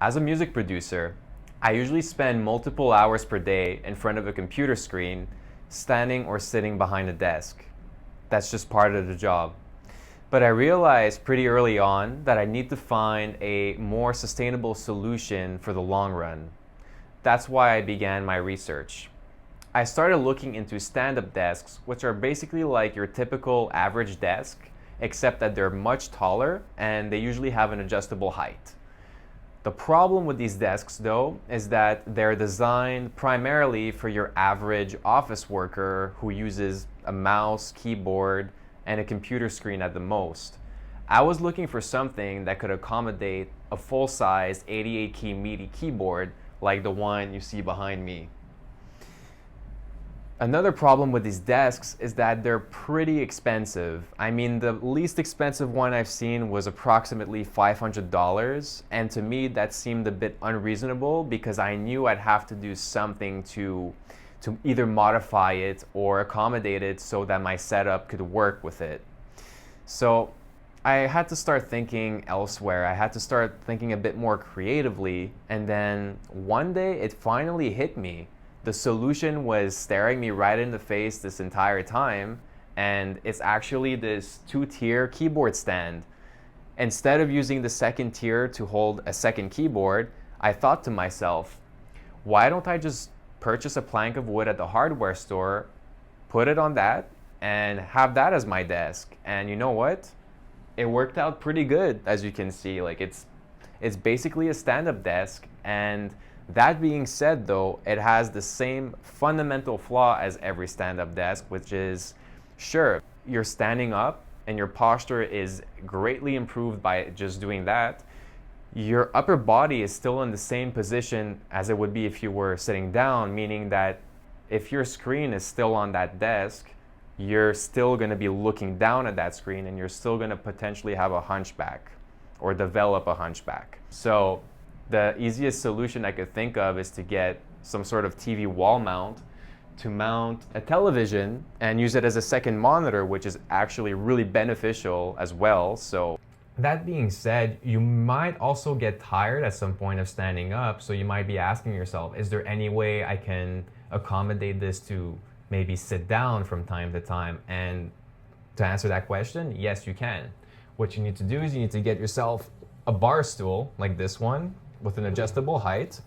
As a music producer, I usually spend multiple hours per day in front of a computer screen, standing or sitting behind a desk. That's just part of the job. But I realized pretty early on that I need to find a more sustainable solution for the long run. That's why I began my research. I started looking into stand-up desks, which are basically like your typical average desk, except that they're much taller and they usually have an adjustable height. The problem with these desks, though, is that they're designed primarily for your average office worker who uses a mouse, keyboard, and a computer screen at the most. I was looking for something that could accommodate a full-size 88-key MIDI keyboard like the one you see behind me. Another problem with these desks is that they're pretty expensive. I mean, the least expensive one I've seen was approximately $500, and to me that seemed a bit unreasonable because I knew I'd have to do something to either modify it or accommodate it so that my setup could work with it. So I had to start thinking elsewhere. I had to start thinking a bit more creatively, and then one day it finally hit me. The solution was staring me right in the face this entire time, and it's actually this two-tier keyboard stand. Instead of using the second tier to hold a second keyboard, I thought to myself, why don't I just purchase a plank of wood at the hardware store, put it on that, and have that as my desk? And you know what? It worked out pretty good, as you can see. Like it's basically a stand-up desk, and that being said, though, it has the same fundamental flaw as every stand-up desk, which is, sure, you're standing up and your posture is greatly improved by just doing that. Your upper body is still in the same position as it would be if you were sitting down, meaning that if your screen is still on that desk, you're still going to be looking down at that screen and you're still going to potentially have a hunchback or develop a hunchback. So the easiest solution I could think of is to get some sort of TV wall mount to mount a television and use it as a second monitor, which is actually really beneficial as well. So that being said, you might also get tired at some point of standing up. So you might be asking yourself, is there any way I can accommodate this to maybe sit down from time to time? And to answer that question, yes, you can. What you need to do is you need to get yourself a bar stool like this one, with an adjustable height,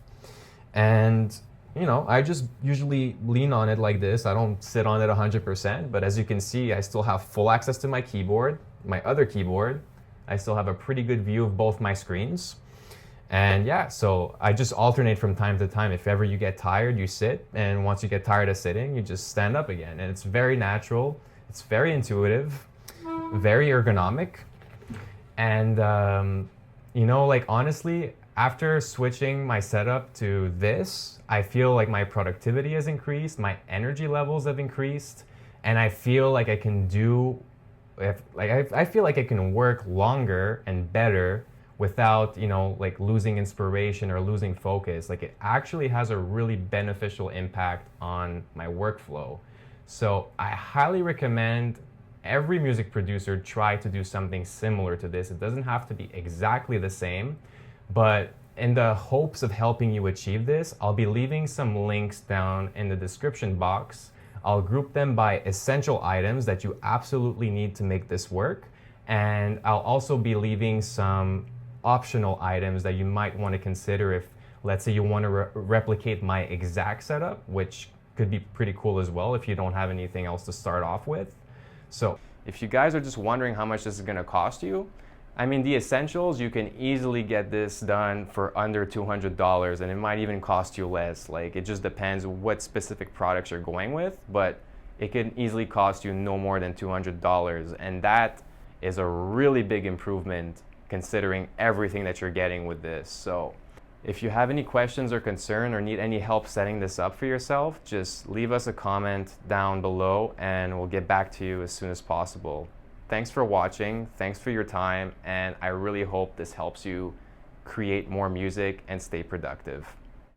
and I just usually lean on it like this. I don't sit on it 100%, but as you can see, I still have full access to my keyboard, my other keyboard. I still have a pretty good view of both my screens. And yeah, so I just alternate from time to time. If ever you get tired, you sit, and once you get tired of sitting, you just stand up again. And it's very natural, it's very intuitive, very ergonomic, and honestly, after switching my setup to this, I feel like my productivity has increased, my energy levels have increased, and I feel like I can I feel like I can work longer and better without, losing inspiration or losing focus. Like, it actually has a really beneficial impact on my workflow. So I highly recommend every music producer try to do something similar to this. It doesn't have to be exactly the same, but in the hopes of helping you achieve this, I'll be leaving some links down in the description box. I'll group them by essential items that you absolutely need to make this work. And I'll also be leaving some optional items that you might want to consider if, let's say, you want to replicate my exact setup, which could be pretty cool as well if you don't have anything else to start off with. So if you guys are just wondering how much this is going to cost you, I mean, the essentials, you can easily get this done for under $200, and it might even cost you less. Like, it just depends what specific products you're going with, but it can easily cost you no more than $200, and that is a really big improvement considering everything that you're getting with this. So if you have any questions or concern or need any help setting this up for yourself, just leave us a comment down below and we'll get back to you as soon as possible. Thanks for watching, thanks for your time, and I really hope this helps you create more music and stay productive.